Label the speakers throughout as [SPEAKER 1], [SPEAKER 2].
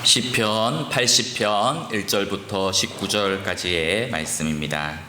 [SPEAKER 1] 시편 80편 1절부터 19절까지의 말씀입니다.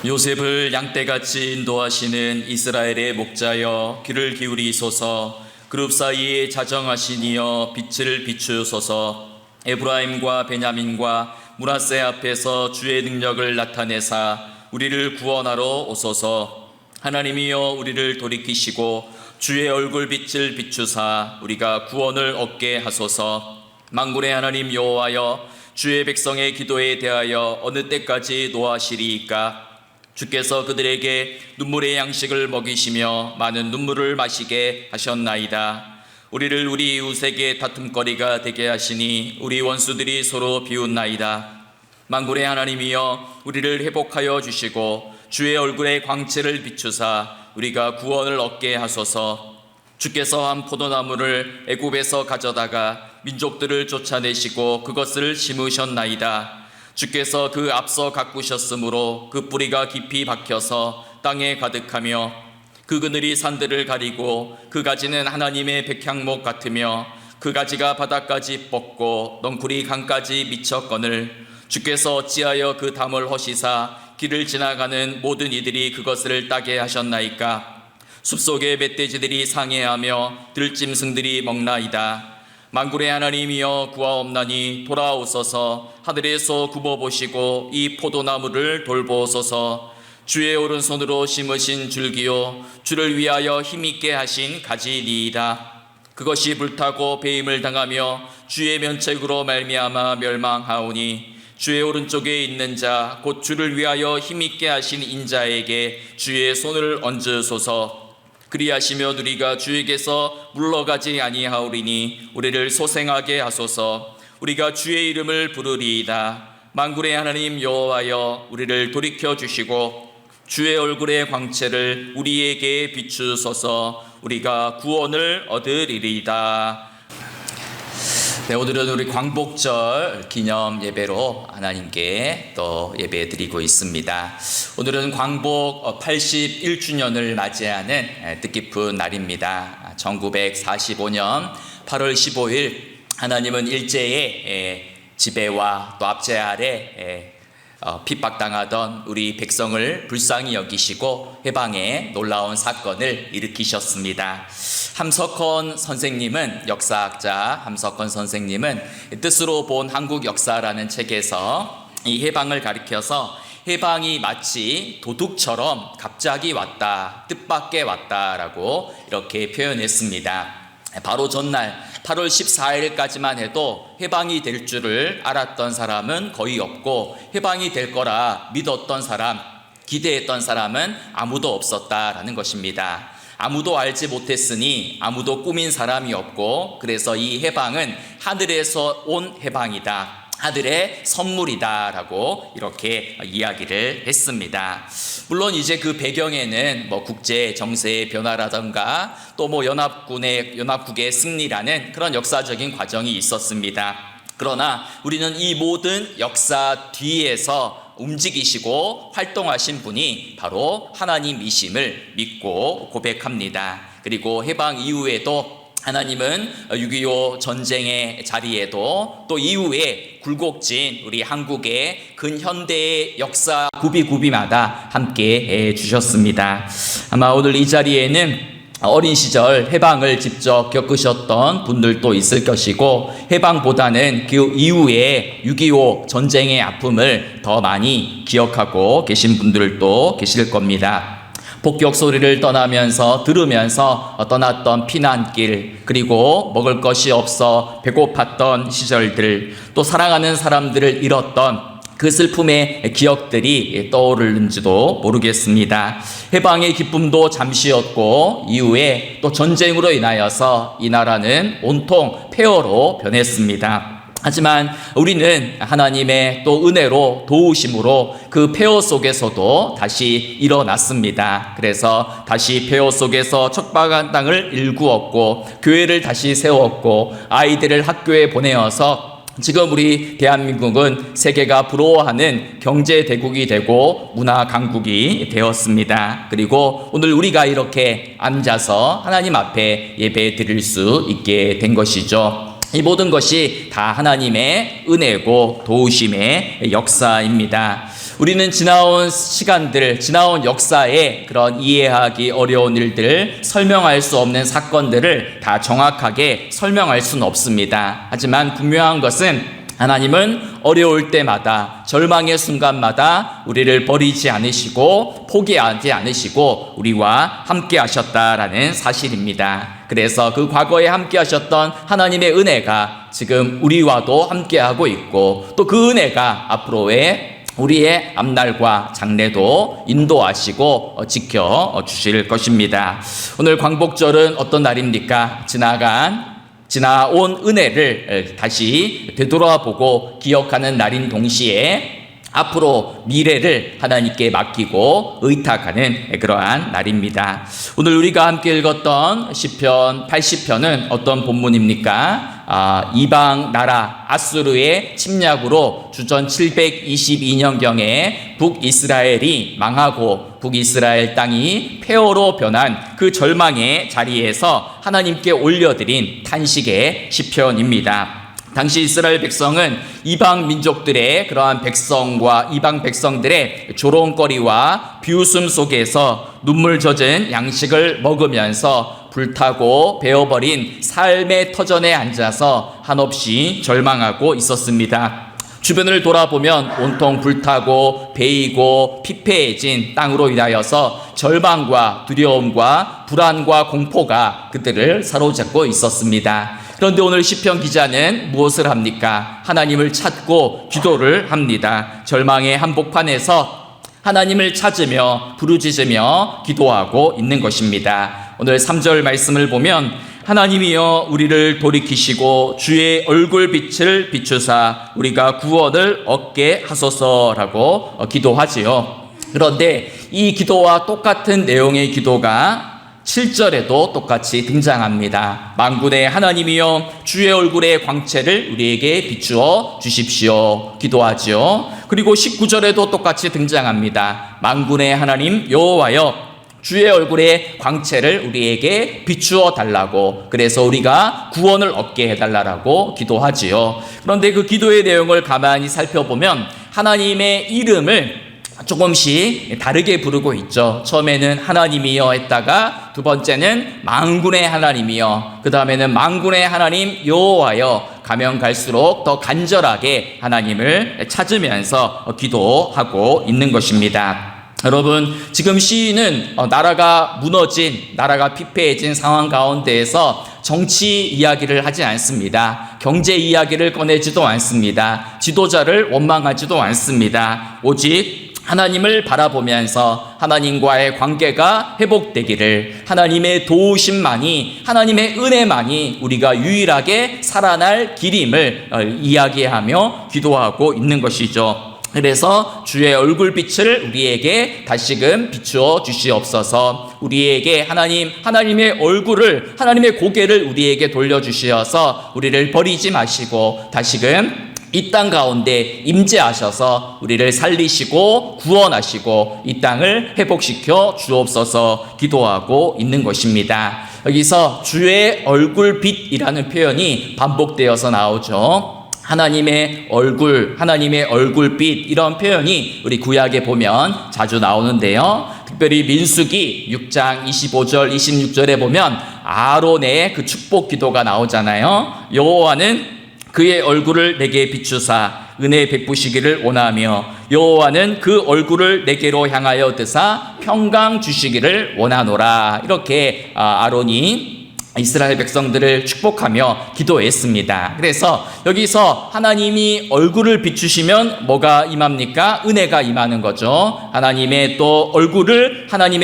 [SPEAKER 1] 요셉을 양떼같이 인도하시는 이스라엘의 목자여 귀를 기울이소서. 그룹 사이에 자정하신 이여 빛을 비추소서. 에브라임과 베냐민과 므낫세 앞에서 주의 능력을 나타내사 우리를 구원하러 오소서. 하나님이여 우리를 돌이키시고 주의 얼굴 빛을 비추사 우리가 구원을 얻게 하소서. 만군의 하나님 여호와여, 주의 백성의 기도에 대하여 어느 때까지 노하시리이까? 주께서 그들에게 눈물의 양식을 먹이시며 많은 눈물을 마시게 하셨나이다. 우리를 우리 이웃에게 다툼거리가 되게 하시니 우리 원수들이 서로 비웃나이다. 만군의 하나님이여 우리를 회복하여 주시고 주의 얼굴의 광채를 비추사 우리가 구원을 얻게 하소서. 주께서 한 포도나무를 애굽에서 가져다가 민족들을 쫓아내시고 그것을 심으셨나이다. 주께서 그 앞서 가꾸셨으므로 그 뿌리가 깊이 박혀서 땅에 가득하며 그 그늘이 산들을 가리고 그 가지는 하나님의 백향목 같으며 그 가지가 바닥까지 뻗고 넝쿨이 강까지 미쳤거늘 주께서 어찌하여 그 담을 허시사 길을 지나가는 모든 이들이 그것을 따게 하셨나이까? 숲속의 멧돼지들이 상해하며 들짐승들이 먹나이다. 만군의 하나님이여 구하옵나니 돌아오소서. 하늘에서 굽어보시고 이 포도나무를 돌보소서. 주의 오른손으로 심으신 줄기요 주를 위하여 힘있게 하신 가지니이다. 그것이 불타고 배임을 당하며 주의 면책으로 말미암아 멸망하오니 주의 오른쪽에 있는 자 곧 주를 위하여 힘있게 하신 인자에게 주의 손을 얹으소서. 그리하시며 우리가 주에게서 물러가지 아니하오리니 우리를 소생하게 하소서. 우리가 주의 이름을 부르리이다. 만군의 하나님 여호와여 우리를 돌이켜 주시고 주의 얼굴의 광채를 우리에게 비추소서. 우리가 구원을 얻으리이다. 네, 오늘은 우리 광복절 기념 예배로 하나님께 또 예배 드리고 있습니다. 오늘은 광복 81주년을 맞이하는 뜻깊은 날입니다. 1945년 8월 15일 하나님은 일제의 지배와 또 압제 아래 핍박당하던 우리 백성을 불쌍히 여기시고 해방의 놀라운 사건을 일으키셨습니다. 함석헌 선생님은 역사학자 함석헌 선생님은 뜻으로 본 한국 역사라는 책에서 이 해방을 가리켜서 해방이 마치 도둑처럼 갑자기 왔다, 뜻밖의 왔다라고 이렇게 표현했습니다. 바로 전날 8월 14일까지만 해도 해방이 될 줄을 알았던 사람은 거의 없고 해방이 될 거라 믿었던 사람, 기대했던 사람은 아무도 없었다라는 것입니다. 아무도 알지 못했으니 아무도 꾸민 사람이 없고 그래서 이 해방은 하늘에서 온 해방이다. 하늘의 선물이다라고 이렇게 이야기를 했습니다. 물론 이제 그 배경에는 국제 정세의 변화라든가 또 연합국의 승리라는 그런 역사적인 과정이 있었습니다. 그러나 우리는 이 모든 역사 뒤에서 움직이시고 활동하신 분이 바로 하나님이심을 믿고 고백합니다. 그리고 해방 이후에도 하나님은 6.25 전쟁의 자리에도 또 이후에 굴곡진 우리 한국의 근현대의 역사 구비마다 함께 해주셨습니다. 아마 오늘 이 자리에는 어린 시절 해방을 직접 겪으셨던 분들도 있을 것이고 해방보다는 그 이후에 6.25 전쟁의 아픔을 더 많이 기억하고 계신 분들도 계실 겁니다. 폭격 소리를 들으면서 떠났던 피난길, 그리고 먹을 것이 없어 배고팠던 시절들, 또 사랑하는 사람들을 잃었던 그 슬픔의 기억들이 떠오르는지도 모르겠습니다. 해방의 기쁨도 잠시였고 이후에 또 전쟁으로 인하여서 이 나라는 온통 폐허로 변했습니다. 하지만 우리는 하나님의 또 은혜로 도우심으로 그 폐허 속에서도 다시 일어났습니다. 그래서 다시 폐허 속에서 척박한 땅을 일구었고 교회를 다시 세웠고 아이들을 학교에 보내어서 지금 우리 대한민국은 세계가 부러워하는 경제 대국이 되고 문화 강국이 되었습니다. 그리고 오늘 우리가 이렇게 앉아서 하나님 앞에 예배 드릴 수 있게 된 것이죠. 이 모든 것이 다 하나님의 은혜고 도우심의 역사입니다. 우리는 지나온 시간들, 지나온 역사에 그런 이해하기 어려운 일들, 설명할 수 없는 사건들을 다 정확하게 설명할 수는 없습니다. 하지만 분명한 것은 하나님은 어려울 때마다, 절망의 순간마다 우리를 버리지 않으시고 포기하지 않으시고 우리와 함께 하셨다라는 사실입니다. 그래서 그 과거에 함께 하셨던 하나님의 은혜가 지금 우리와도 함께 하고 있고, 또 그 은혜가 앞으로의 우리의 앞날과 장래도 인도하시고 지켜 주실 것입니다. 오늘 광복절은 어떤 날입니까? 지나온 은혜를 다시 되돌아보고 기억하는 날인 동시에 앞으로 미래를 하나님께 맡기고 의탁하는 그러한 날입니다. 오늘 우리가 함께 읽었던 시편 80편은 어떤 본문입니까? 이방 나라 아수르의 침략으로 주전 722년경에 북이스라엘이 망하고 북이스라엘 땅이 폐허로 변한 그 절망의 자리에서 하나님께 올려드린 탄식의 시편입니다. 당시 이스라엘 백성은 이방 민족들의 그러한 백성과 이방 백성들의 조롱거리와 비웃음 속에서 눈물 젖은 양식을 먹으면서 불타고 베어버린 삶의 터전에 앉아서 한없이 절망하고 있었습니다. 주변을 돌아보면 온통 불타고 베이고 피폐해진 땅으로 인하여서 절망과 두려움과 불안과 공포가 그들을 사로잡고 있었습니다. 그런데 오늘 시편 기자는 무엇을 합니까? 하나님을 찾고 기도를 합니다. 절망의 한복판에서 하나님을 찾으며 부르짖으며 기도하고 있는 것입니다. 오늘 3절 말씀을 보면 하나님이여 우리를 돌이키시고 주의 얼굴빛을 비추사 우리가 구원을 얻게 하소서라고 기도하지요. 그런데 이 기도와 똑같은 내용의 기도가 7절에도 똑같이 등장합니다. 만군의 하나님이여 주의 얼굴의 광채를 우리에게 비추어 주십시오 기도하지요. 그리고 19절에도 똑같이 등장합니다. 만군의 하나님 여호와여 주의 얼굴의 광채를 우리에게 비추어 달라고, 그래서 우리가 구원을 얻게 해달라고 기도하지요. 그런데 그 기도의 내용을 가만히 살펴보면 하나님의 이름을 조금씩 다르게 부르고 있죠. 처음에는 하나님이여 했다가 두 번째는 만군의 하나님이여, 그 다음에는 만군의 하나님 여호와여, 가면 갈수록 더 간절하게 하나님을 찾으면서 기도하고 있는 것입니다. 여러분, 지금 시인은 나라가 무너진, 나라가 피폐해진 상황 가운데에서 정치 이야기를 하지 않습니다. 경제 이야기를 꺼내지도 않습니다. 지도자를 원망하지도 않습니다. 오직 하나님을 바라보면서 하나님과의 관계가 회복되기를, 하나님의 도우심만이, 하나님의 은혜만이 우리가 유일하게 살아날 길임을 이야기하며 기도하고 있는 것이죠. 그래서 주의 얼굴빛을 우리에게 다시금 비추어 주시옵소서. 우리에게 하나님의 얼굴을, 하나님의 고개를 우리에게 돌려주시어서 우리를 버리지 마시고 다시금 이 땅 가운데 임재하셔서 우리를 살리시고 구원하시고 이 땅을 회복시켜 주옵소서 기도하고 있는 것입니다. 여기서 주의 얼굴빛이라는 표현이 반복되어서 나오죠. 하나님의 얼굴, 하나님의 얼굴빛, 이런 표현이 우리 구약에 보면 자주 나오는데요. 특별히 민수기 6장 25절 26절에 보면 아론의 그 축복 기도가 나오잖아요. 여호와는 그의 얼굴을 내게 비추사 은혜 베푸시기를 원하며 여호와는 그 얼굴을 내게로 향하여 드사 평강 주시기를 원하노라. 이렇게 아론이 이스라엘 백성들을 축복하며 기도했습니다. 그래서 여기서 하나님이 얼굴을 비추시면 뭐가 임합니까? 은혜가 임하는 거죠. 하나님의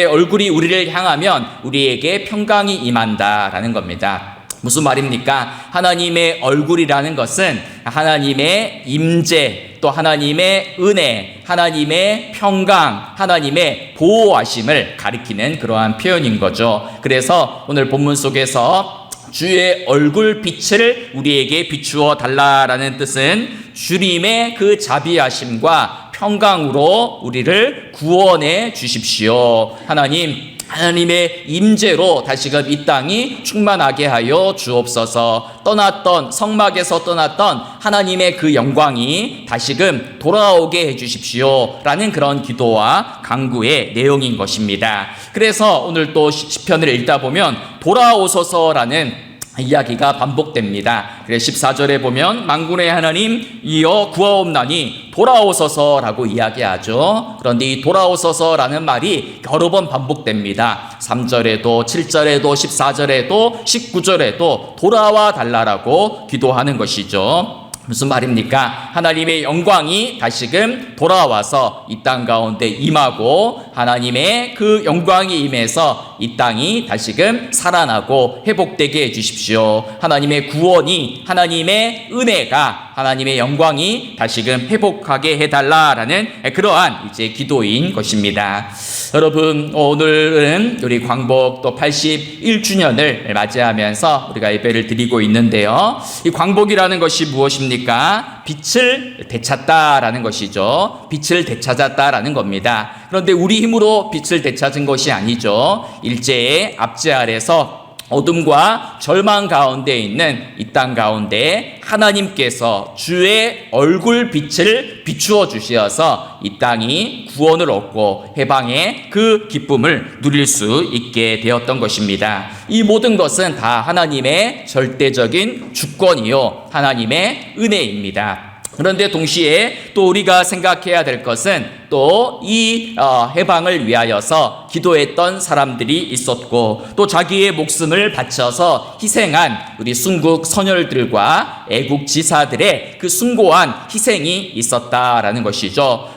[SPEAKER 1] 얼굴이 우리를 향하면 우리에게 평강이 임한다라는 겁니다. 무슨 말입니까? 하나님의 얼굴이라는 것은 하나님의 임재, 또 하나님의 은혜, 하나님의 평강, 하나님의 보호하심을 가리키는 그러한 표현인 거죠. 그래서 오늘 본문 속에서 주의 얼굴 빛을 우리에게 비추어 달라라는 뜻은 주님의 그 자비하심과 평강으로 우리를 구원해 주십시오. 하나님, 하나님의 임재로 다시금 이 땅이 충만하게 하여 주옵소서. 떠났던 성막에서 떠났던 하나님의 그 영광이 다시금 돌아오게 해주십시오 라는 그런 기도와 간구의 내용인 것입니다. 그래서 오늘 또 시편을 읽다 보면 돌아오소서라는 이야기가 반복됩니다. 그래서 14절에 보면 만군의 하나님 이여 구하옵나니 돌아오소서라고 이야기하죠. 그런데 이 돌아오소서라는 말이 여러 번 반복됩니다. 3절에도 7절에도 14절에도 19절에도 돌아와 달라라고 기도하는 것이죠. 무슨 말입니까? 하나님의 영광이 다시금 돌아와서 이 땅 가운데 임하고 하나님의 그 영광이 임해서 이 땅이 다시금 살아나고 회복되게 해주십시오. 하나님의 구원이, 하나님의 은혜가, 하나님의 영광이 다시금 회복하게 해달라라는 그러한 이제 기도인 것입니다. 여러분, 오늘은 우리 광복 또 81주년을 맞이하면서 우리가 예배를 드리고 있는데요. 이 광복이라는 것이 무엇입니까? 빛을 되찾다라는 것이죠. 빛을 되찾았다라는 겁니다. 그런데 우리 힘으로 빛을 되찾은 것이 아니죠. 일제의 압제 아래서 어둠과 절망 가운데 있는 이 땅 가운데 하나님께서 주의 얼굴 빛을 비추어 주셔서 이 땅이 구원을 얻고 해방의 그 기쁨을 누릴 수 있게 되었던 것입니다. 이 모든 것은 다 하나님의 절대적인 주권이요 하나님의 은혜입니다. 그런데 동시에 또 우리가 생각해야 될 것은 또 이 해방을 위하여서 기도했던 사람들이 있었고 또 자기의 목숨을 바쳐서 희생한 우리 순국 선열들과 애국 지사들의 그 숭고한 희생이 있었다라는 것이죠.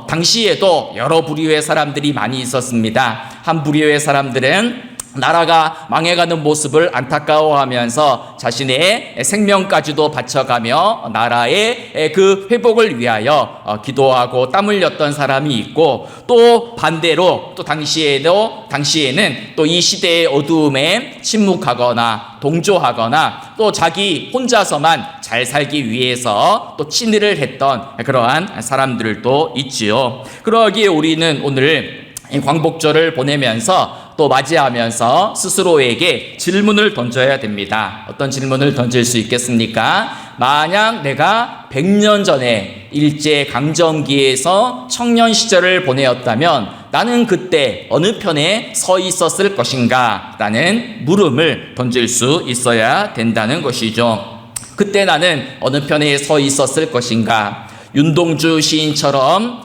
[SPEAKER 1] 당시에도 여러 부류의 사람들이 많이 있었습니다. 한 부류의 사람들은 나라가 망해가는 모습을 안타까워하면서 자신의 생명까지도 바쳐가며 나라의 그 회복을 위하여 기도하고 땀 흘렸던 사람이 있고 또 반대로 또 당시에는 또 이 시대의 어두움에 침묵하거나 동조하거나 또 자기 혼자서만 잘 살기 위해서 또 친일을 했던 그러한 사람들도 있지요. 그러기에 우리는 오늘 광복절을 보내면서 또 맞이하면서 스스로에게 질문을 던져야 됩니다. 어떤 질문을 던질 수 있겠습니까? 만약 내가 100년 전에 일제강점기에서 청년 시절을 보내었다면 나는 그때 어느 편에 서 있었을 것인가? 라는 물음을 던질 수 있어야 된다는 것이죠. 그때 나는 어느 편에 서 있었을 것인가? 윤동주 시인처럼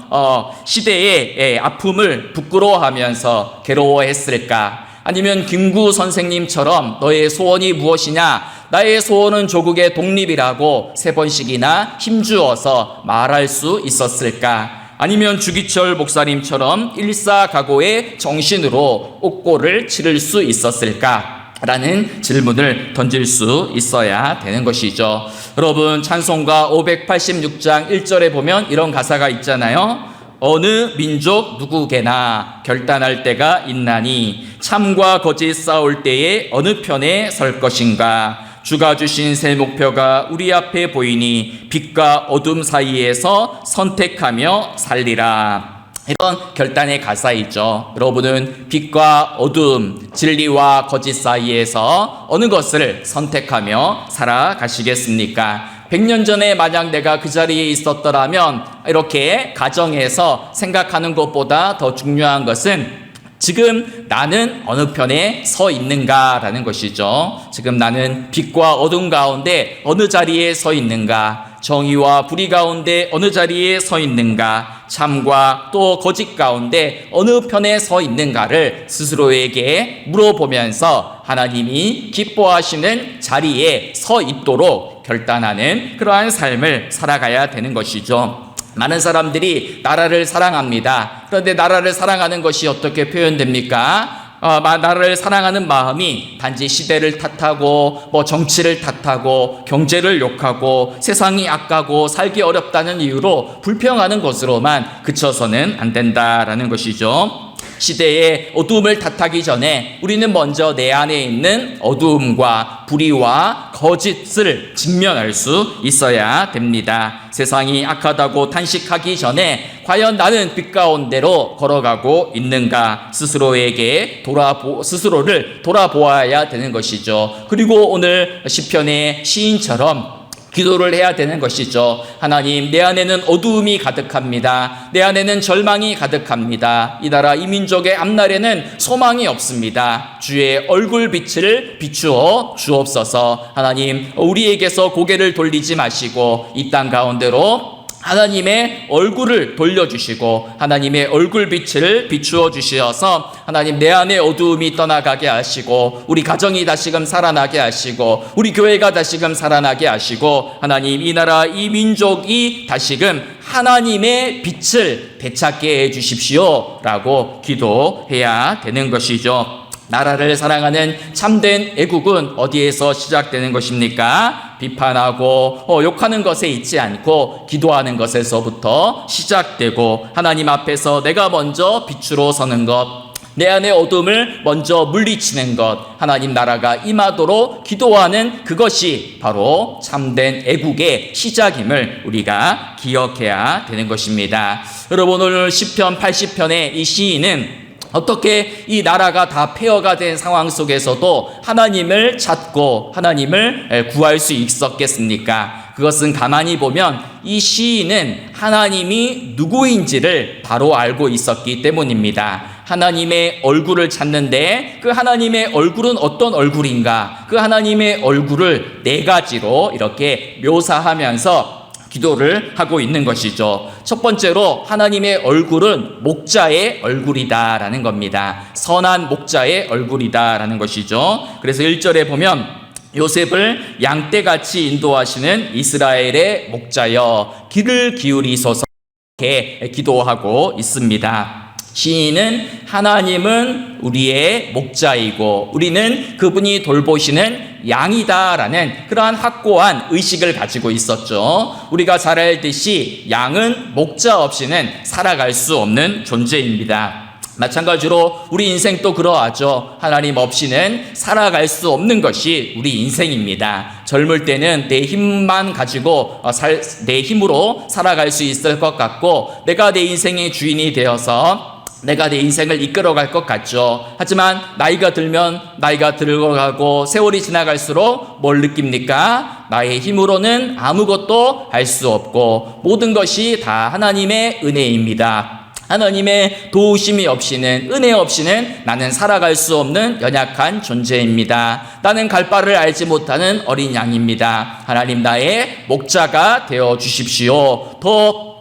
[SPEAKER 1] 시대의 아픔을 부끄러워하면서 괴로워했을까? 아니면 김구 선생님처럼 너의 소원이 무엇이냐? 나의 소원은 조국의 독립이라고 3번씩이나 힘주어서 말할 수 있었을까? 아니면 주기철 목사님처럼 일사각오의 정신으로 옥고를 치를 수 있었을까? 라는 질문을 던질 수 있어야 되는 것이죠. 여러분, 찬송가 586장 1절에 보면 이런 가사가 있잖아요. 어느 민족 누구게나 결단할 때가 있나니 참과 거짓 싸울 때에 어느 편에 설 것인가. 주가 주신 새 목표가 우리 앞에 보이니 빛과 어둠 사이에서 선택하며 살리라. 이런 결단의 가사이죠. 여러분은 빛과 어둠, 진리와 거짓 사이에서 어느 것을 선택하며 살아가시겠습니까? 100년 전에 만약 내가 그 자리에 있었더라면 이렇게 가정에서 생각하는 것보다 더 중요한 것은 지금 나는 어느 편에 서 있는가라는 것이죠. 지금 나는 빛과 어둠 가운데 어느 자리에 서 있는가? 정의와 불의 가운데 어느 자리에 서 있는가? 참과 또 거짓 가운데 어느 편에 서 있는가를 스스로에게 물어보면서 하나님이 기뻐하시는 자리에 서 있도록 결단하는 그러한 삶을 살아가야 되는 것이죠. 많은 사람들이 나라를 사랑합니다. 그런데 나라를 사랑하는 것이 어떻게 표현됩니까? 나라를 사랑하는 마음이 단지 시대를 탓하고 정치를 탓하고 경제를 욕하고 세상이 악하고 살기 어렵다는 이유로 불평하는 것으로만 그쳐서는 안 된다라는 것이죠. 시대의 어두움을 탓하기 전에 우리는 먼저 내 안에 있는 어두움과 불의와 거짓을 직면할 수 있어야 됩니다. 세상이 악하다고 탄식하기 전에 과연 나는 빛 가운데로 걸어가고 있는가 스스로를 돌아보아야 되는 것이죠. 그리고 오늘 시편의 시인처럼 기도를 해야 되는 것이죠. 하나님, 내 안에는 어두움이 가득합니다. 내 안에는 절망이 가득합니다. 이 나라 이 민족의 앞날에는 소망이 없습니다. 주의 얼굴빛을 비추어 주옵소서. 하나님, 우리에게서 고개를 돌리지 마시고 이 땅 가운데로 하나님의 얼굴을 돌려주시고 하나님의 얼굴빛을 비추어 주셔서 하나님 내 안에 어두움이 떠나가게 하시고 우리 가정이 다시금 살아나게 하시고 우리 교회가 다시금 살아나게 하시고 하나님 이 나라 이 민족이 다시금 하나님의 빛을 되찾게 해주십시오 라고 기도해야 되는 것이죠. 나라를 사랑하는 참된 애국은 어디에서 시작되는 것입니까? 비판하고 욕하는 것에 있지 않고 기도하는 것에서부터 시작되고 하나님 앞에서 내가 먼저 빛으로 서는 것, 내 안의 어둠을 먼저 물리치는 것, 하나님 나라가 임하도록 기도하는 그것이 바로 참된 애국의 시작임을 우리가 기억해야 되는 것입니다. 여러분, 오늘 시편 80편의 이 시인은 어떻게 이 나라가 다 폐허가 된 상황 속에서도 하나님을 찾고 하나님을 구할 수 있었겠습니까? 그것은 가만히 보면 이 시인은 하나님이 누구인지를 바로 알고 있었기 때문입니다. 하나님의 얼굴을 찾는데 그 하나님의 얼굴은 어떤 얼굴인가? 그 하나님의 얼굴을 네 가지로 이렇게 묘사하면서 기도를 하고 있는 것이죠. 첫 번째로 하나님의 얼굴은 목자의 얼굴이다라는 겁니다. 선한 목자의 얼굴이다라는 것이죠. 그래서 1절에 보면 요셉을 양떼같이 인도하시는 이스라엘의 목자여 귀를 기울이소서 이렇게 기도하고 있습니다. 시인은 하나님은 우리의 목자이고 우리는 그분이 돌보시는 양이다라는 그러한 확고한 의식을 가지고 있었죠. 우리가 잘 알듯이 양은 목자 없이는 살아갈 수 없는 존재입니다. 마찬가지로 우리 인생도 그러하죠. 하나님 없이는 살아갈 수 없는 것이 우리 인생입니다. 젊을 때는 내 힘만 가지고 내 힘으로 살아갈 수 있을 것 같고 내가 내 인생의 주인이 되어서 내가 내 인생을 이끌어갈 것 같죠. 하지만 나이가 들면 나이가 들어가고 세월이 지나갈수록 뭘 느낍니까? 나의 힘으로는 아무것도 할 수 없고 모든 것이 다 하나님의 은혜입니다. 하나님의 도우심이 없이는, 은혜 없이는 나는 살아갈 수 없는 연약한 존재입니다. 나는 갈 바를 알지 못하는 어린 양입니다. 하나님 나의 목자가 되어 주십시오. 더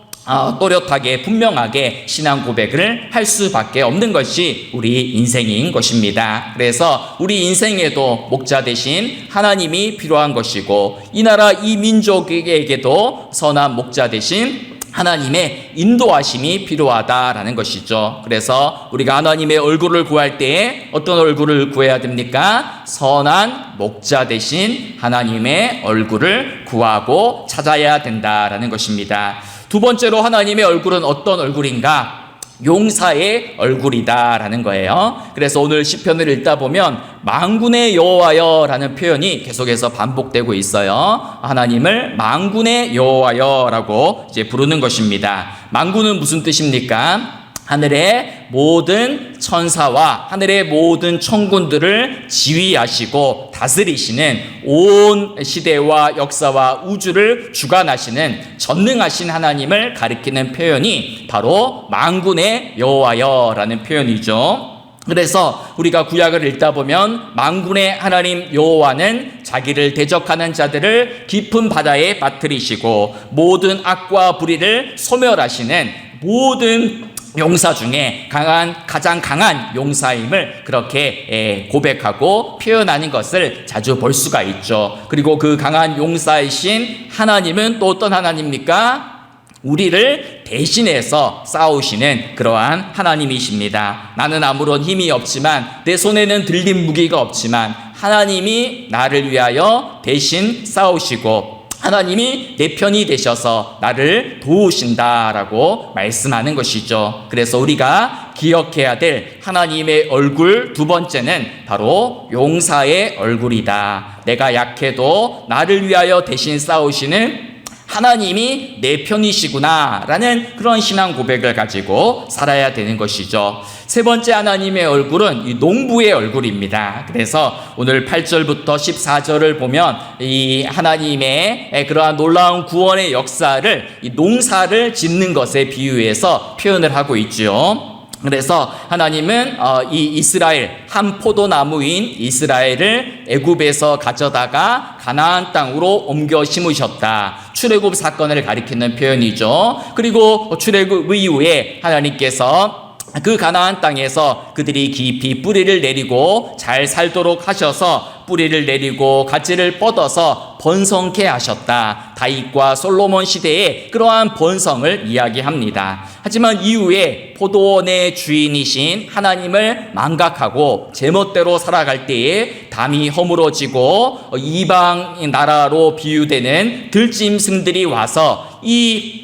[SPEAKER 1] 또렷하게 분명하게 신앙 고백을 할 수밖에 없는 것이 우리 인생인 것입니다. 그래서 우리 인생에도 목자 대신 하나님이 필요한 것이고 이 나라 이 민족에게도 선한 목자 대신 하나님의 인도하심이 필요하다라는 것이죠. 그래서 우리가 하나님의 얼굴을 구할 때에 어떤 얼굴을 구해야 됩니까? 선한 목자 대신 하나님의 얼굴을 구하고 찾아야 된다라는 것입니다. 두 번째로 하나님의 얼굴은 어떤 얼굴인가? 용사의 얼굴이다라는 거예요. 그래서 오늘 시편을 읽다 보면 만군의 여호와여라는 표현이 계속해서 반복되고 있어요. 하나님을 만군의 여호와여라고 이제 부르는 것입니다. 만군은 무슨 뜻입니까? 하늘의 모든 천사와 하늘의 모든 천군들을 지휘하시고 다스리시는 온 시대와 역사와 우주를 주관하시는 전능하신 하나님을 가리키는 표현이 바로 만군의 여호와여라는 표현이죠. 그래서 우리가 구약을 읽다 보면 만군의 하나님 여호와는 자기를 대적하는 자들을 깊은 바다에 빠뜨리시고 모든 악과 불의를 소멸하시는 모든 용사 중에 가장 강한 용사임을 그렇게 고백하고 표현하는 것을 자주 볼 수가 있죠. 그리고 그 강한 용사이신 하나님은 또 어떤 하나님입니까? 우리를 대신해서 싸우시는 그러한 하나님이십니다. 나는 아무런 힘이 없지만 내 손에는 들린 무기가 없지만 하나님이 나를 위하여 대신 싸우시고 하나님이 내 편이 되셔서 나를 도우신다라고 말씀하는 것이죠. 그래서 우리가 기억해야 될 하나님의 얼굴 두 번째는 바로 용사의 얼굴이다. 내가 약해도 나를 위하여 대신 싸우시는 하나님이 내 편이시구나 라는 그런 신앙 고백을 가지고 살아야 되는 것이죠. 세 번째 하나님의 얼굴은 이 농부의 얼굴입니다. 그래서 오늘 8절부터 14절을 보면 이 하나님의 그러한 놀라운 구원의 역사를 이 농사를 짓는 것에 비유해서 표현을 하고 있죠. 그래서 하나님은 이 이스라엘, 한 포도나무인 이스라엘을 애굽에서 가져다가 가나안 땅으로 옮겨 심으셨다. 출애굽 사건을 가리키는 표현이죠. 그리고 출애굽 이후에 하나님께서 그 가나안 땅에서 그들이 깊이 뿌리를 내리고 잘 살도록 하셔서 뿌리를 내리고 가지를 뻗어서 번성케 하셨다. 다윗과 솔로몬 시대의 그러한 번성을 이야기합니다. 하지만 이후에 포도원의 주인이신 하나님을 망각하고 제멋대로 살아갈 때에 담이 허물어지고 이방 나라로 비유되는 들짐승들이 와서 이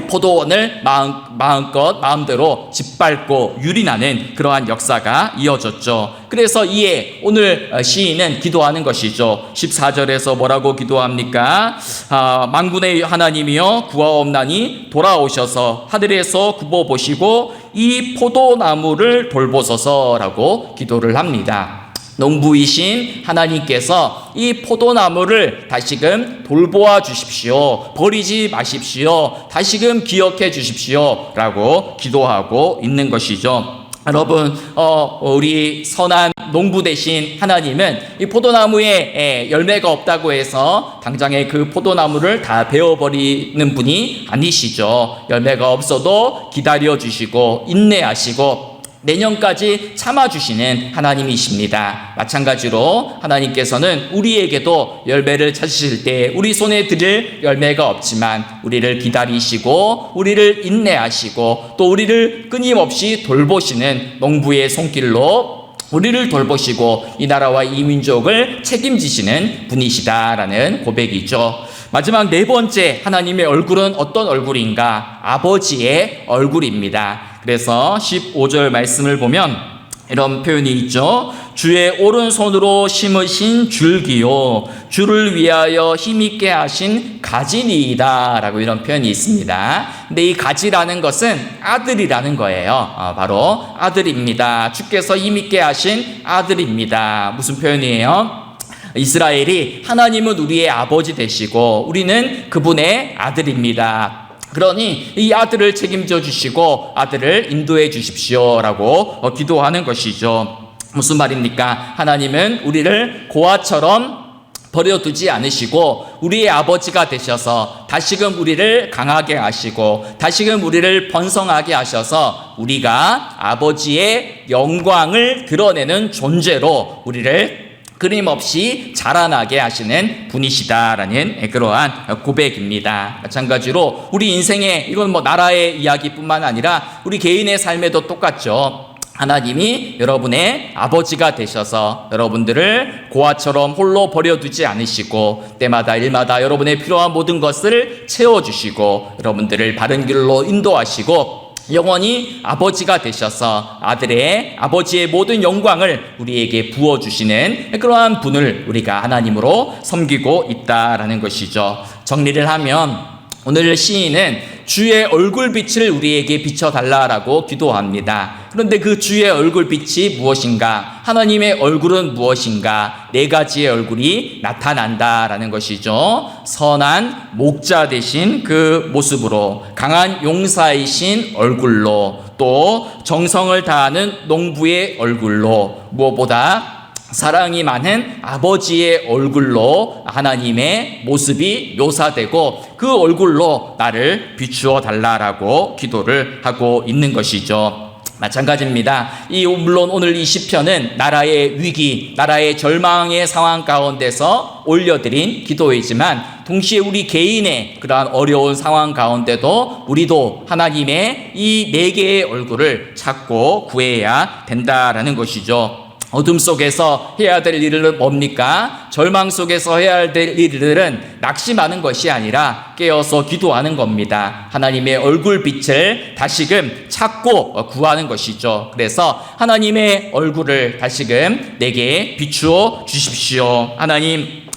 [SPEAKER 1] 포도원을 마음대로 짓밟고 유린하는 그러한 역사가 이어졌죠. 그래서 이에 오늘 시인은 기도하는 것이죠. 14절에서 뭐라고 기도합니까? 만군의 하나님이여 구하옵나니 돌아오셔서 하늘에서 굽어보시고 이 포도나무를 돌보소서라고 기도를 합니다. 농부이신 하나님께서 이 포도나무를 다시금 돌보아 주십시오. 버리지 마십시오. 다시금 기억해 주십시오. 라고 기도하고 있는 것이죠. 여러분, 우리 선한 농부 되신 하나님은 이 포도나무에 열매가 없다고 해서 당장에 그 포도나무를 다 베어버리는 분이 아니시죠. 열매가 없어도 기다려 주시고 인내하시고 내년까지 참아주시는 하나님이십니다. 마찬가지로 하나님께서는 우리에게도 열매를 찾으실 때 우리 손에 들을 열매가 없지만 우리를 기다리시고 우리를 인내하시고 또 우리를 끊임없이 돌보시는 농부의 손길로 우리를 돌보시고 이 나라와 이 민족을 책임지시는 분이시다라는 고백이죠. 마지막 네 번째 하나님의 얼굴은 어떤 얼굴인가? 아버지의 얼굴입니다. 그래서 15절 말씀을 보면 이런 표현이 있죠. 주의 오른손으로 심으신 줄기요 주를 위하여 힘있게 하신 가지니이다 라고 이런 표현이 있습니다. 근데 이 가지라는 것은 아들이라는 거예요. 바로 아들입니다. 주께서 힘있게 하신 아들입니다. 무슨 표현이에요? 이스라엘이 하나님은 우리의 아버지 되시고 우리는 그분의 아들입니다. 그러니 이 아들을 책임져 주시고 아들을 인도해 주십시오라고 기도하는 것이죠. 무슨 말입니까? 하나님은 우리를 고아처럼 버려두지 않으시고 우리의 아버지가 되셔서 다시금 우리를 강하게 하시고 다시금 우리를 번성하게 하셔서 우리가 아버지의 영광을 드러내는 존재로 우리를 끊임없이 자라나게 하시는 분이시다라는 그러한 고백입니다. 마찬가지로 우리 인생에 이건 뭐 나라의 이야기뿐만 아니라 우리 개인의 삶에도 똑같죠. 하나님이 여러분의 아버지가 되셔서 여러분들을 고아처럼 홀로 버려두지 않으시고 때마다 일마다 여러분의 필요한 모든 것을 채워주시고 여러분들을 바른 길로 인도하시고 영원히 아버지가 되셔서 아버지의 모든 영광을 우리에게 부어주시는 그러한 분을 우리가 하나님으로 섬기고 있다라는 것이죠. 정리를 하면 오늘 시인은 주의 얼굴빛을 우리에게 비춰달라라고 기도합니다. 그런데 그 주의 얼굴빛이 무엇인가? 하나님의 얼굴은 무엇인가? 네 가지의 얼굴이 나타난다라는 것이죠. 선한 목자 되신 그 모습으로, 강한 용사이신 얼굴로, 또 정성을 다하는 농부의 얼굴로, 무엇보다 사랑이 많은 아버지의 얼굴로 하나님의 모습이 묘사되고 그 얼굴로 나를 비추어 달라라고 기도를 하고 있는 것이죠. 마찬가지입니다. 물론 오늘 이 시편은 나라의 위기, 나라의 절망의 상황 가운데서 올려드린 기도이지만 동시에 우리 개인의 그러한 어려운 상황 가운데도 우리도 하나님의 이 네 개의 얼굴을 찾고 구해야 된다라는 것이죠. 어둠 속에서 해야 될 일은 뭡니까? 절망 속에서 해야 될 일들은 낙심하는 것이 아니라 깨어서 기도하는 겁니다. 하나님의 얼굴빛을 다시금 찾고 구하는 것이죠. 그래서 하나님의 얼굴을 다시금 내게 비추어 주십시오.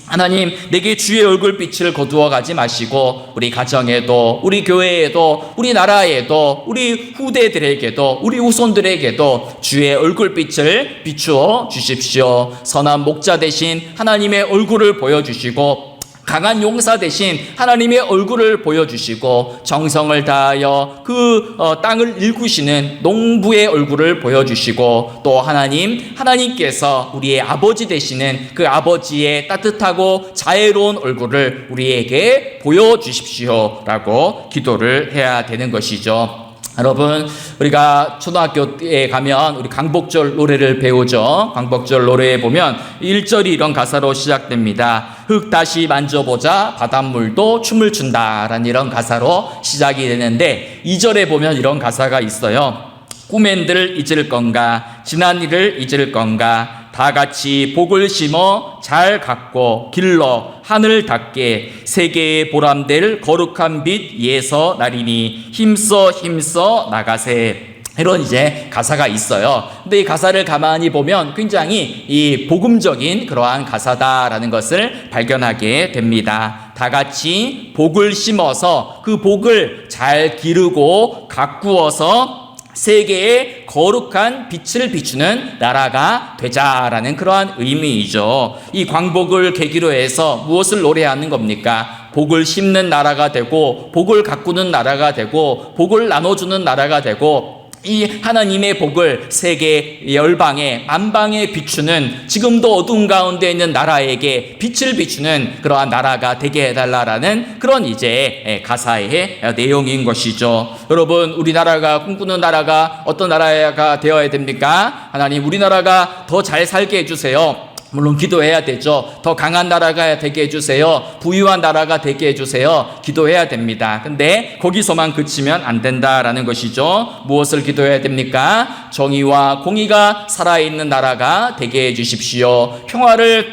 [SPEAKER 1] 하나님, 내게 주의 얼굴빛을 거두어 가지 마시고 우리 가정에도, 우리 교회에도, 우리 나라에도, 우리 후대들에게도, 우리 후손들에게도 주의 얼굴빛을 비추어 주십시오. 선한 목자 대신 하나님의 얼굴을 보여주시고, 강한 용사 대신 하나님의 얼굴을 보여주시고, 정성을 다하여 그 땅을 일구시는 농부의 얼굴을 보여주시고, 또 하나님께서 우리의 아버지 되시는 그 아버지의 따뜻하고 자애로운 얼굴을 우리에게 보여주십시오 라고 기도를 해야 되는 것이죠. 여러분, 우리가 초등학교에 가면 우리 광복절 노래를 배우죠. 광복절 노래에 보면 1절이 이런 가사로 시작됩니다. 흙 다시 만져보자 바닷물도 춤을 춘다 라는 이런 가사로 시작이 되는데, 2절에 보면 이런 가사가 있어요. 꿈엔들 잊을 건가, 지난 일을 잊을 건가, 다 같이 복을 심어 잘 갖고 길러 하늘 닿게 세계의 보람될 거룩한 빛 예서 나리니 힘써 나가세. 이런 이제 가사가 있어요. 근데 이 가사를 가만히 보면 굉장히 이 복음적인 그러한 가사다라는 것을 발견하게 됩니다. 다 같이 복을 심어서 그 복을 잘 기르고 가꾸어서 세계에 거룩한 빛을 비추는 나라가 되자라는 그러한 의미이죠. 이 광복을 계기로 해서 무엇을 노래하는 겁니까? 복을 심는 나라가 되고, 복을 가꾸는 나라가 되고, 복을 나눠주는 나라가 되고, 이 하나님의 복을 세계 열방에 만방에 비추는, 지금도 어두운 가운데 있는 나라에게 빛을 비추는 그러한 나라가 되게 해달라라는 그런 이제 가사의 내용인 것이죠. 여러분, 우리나라가 꿈꾸는 나라가 어떤 나라가 되어야 됩니까? 하나님, 우리나라가 더 잘 살게 해주세요. 물론 기도해야 되죠. 더 강한 나라가 되게 해주세요. 부유한 나라가 되게 해주세요. 기도해야 됩니다. 근데 거기서만 그치면 안 된다라는 것이죠. 무엇을 기도해야 됩니까? 정의와 공의가 살아있는 나라가 되게 해주십시오. 평화를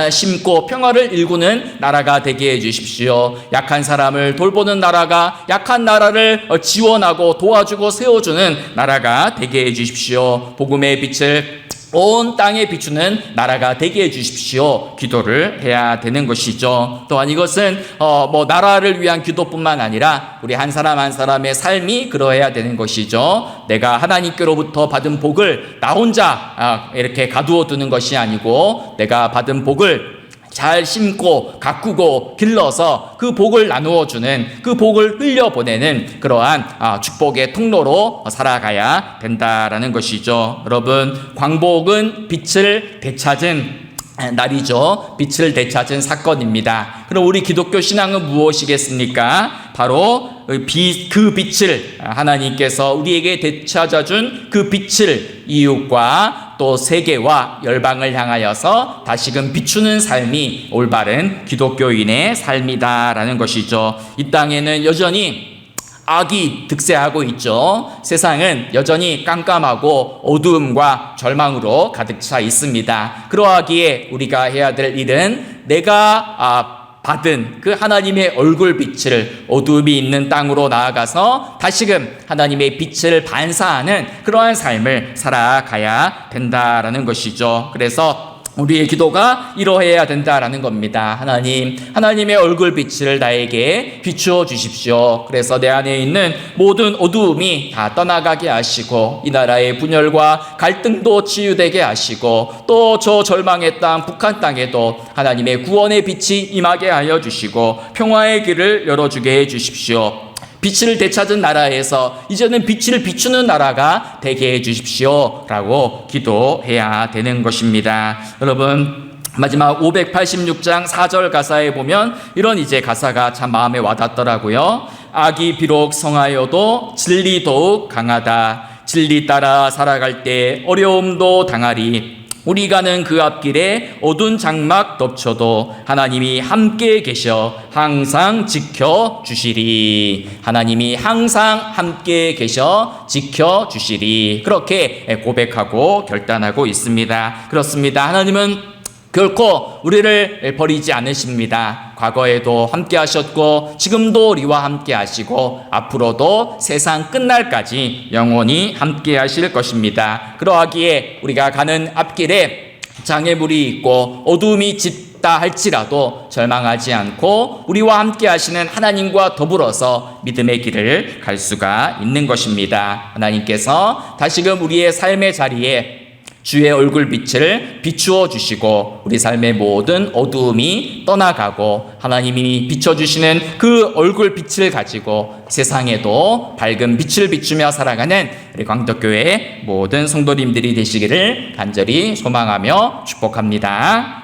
[SPEAKER 1] 심고 평화를 일구는 나라가 되게 해주십시오. 약한 사람을 돌보는 나라가, 약한 나라를 지원하고 도와주고 세워주는 나라가 되게 해주십시오. 복음의 빛을 온 땅에 비추는 나라가 되게 해주십시오. 기도를 해야 되는 것이죠. 또한 이것은 나라를 위한 기도뿐만 아니라 우리 한 사람 한 사람의 삶이 그러해야 되는 것이죠. 내가 하나님께로부터 받은 복을 나 혼자 이렇게 가두어 두는 것이 아니고, 내가 받은 복을 잘 심고 가꾸고 길러서 그 복을 나누어 주는, 그 복을 흘려보내는 그러한 축복의 통로로 살아가야 된다라는 것이죠. 여러분, 광복은 빛을 되찾은 날이죠. 빛을 되찾은 사건입니다. 그럼 우리 기독교 신앙은 무엇이겠습니까? 바로 그 빛을, 하나님께서 우리에게 되찾아준 그 빛을 이웃과 또 세계와 열방을 향하여서 다시금 비추는 삶이 올바른 기독교인의 삶이다라는 것이죠. 이 땅에는 여전히 악이 득세하고 있죠. 세상은 여전히 깜깜하고 어두움과 절망으로 가득 차 있습니다. 그러하기에 우리가 해야 될 일은 내가 받은 그 하나님의 얼굴빛을 어두움이 있는 땅으로 나아가서 다시금 하나님의 빛을 반사하는 그러한 삶을 살아가야 된다라는 것이죠. 그래서 우리의 기도가 이러해야 된다라는 겁니다. 하나님의 얼굴빛을 나에게 비추어 주십시오. 그래서 내 안에 있는 모든 어두움이 다 떠나가게 하시고, 이 나라의 분열과 갈등도 치유되게 하시고, 또 저 절망의 땅 북한 땅에도 하나님의 구원의 빛이 임하게 하여 주시고 평화의 길을 열어주게 해 주십시오. 빛을 되찾은 나라에서 이제는 빛을 비추는 나라가 되게 해주십시오 라고 기도해야 되는 것입니다. 여러분, 마지막 586장 4절 가사에 보면 이런 이제 가사가 참 마음에 와닿더라고요. 악이 비록 성하여도 진리 더욱 강하다. 진리 따라 살아갈 때 어려움도 당하리. 우리 가는 그 앞길에 어두운 장막 덮쳐도 하나님이 함께 계셔 항상 지켜주시리. 하나님이 항상 함께 계셔 지켜주시리. 그렇게 고백하고 결단하고 있습니다. 그렇습니다. 하나님은 결코 우리를 버리지 않으십니다. 과거에도 함께 하셨고 지금도 우리와 함께 하시고 앞으로도 세상 끝날까지 영원히 함께 하실 것입니다. 그러하기에 우리가 가는 앞길에 장애물이 있고 어두움이 짙다 할지라도 절망하지 않고 우리와 함께 하시는 하나님과 더불어서 믿음의 길을 갈 수가 있는 것입니다. 하나님께서 다시금 우리의 삶의 자리에 주의 얼굴빛을 비추어 주시고 우리 삶의 모든 어두움이 떠나가고 하나님이 비춰주시는 그 얼굴빛을 가지고 세상에도 밝은 빛을 비추며 살아가는 우리 광덕교회 모든 성도님들이 되시기를 간절히 소망하며 축복합니다.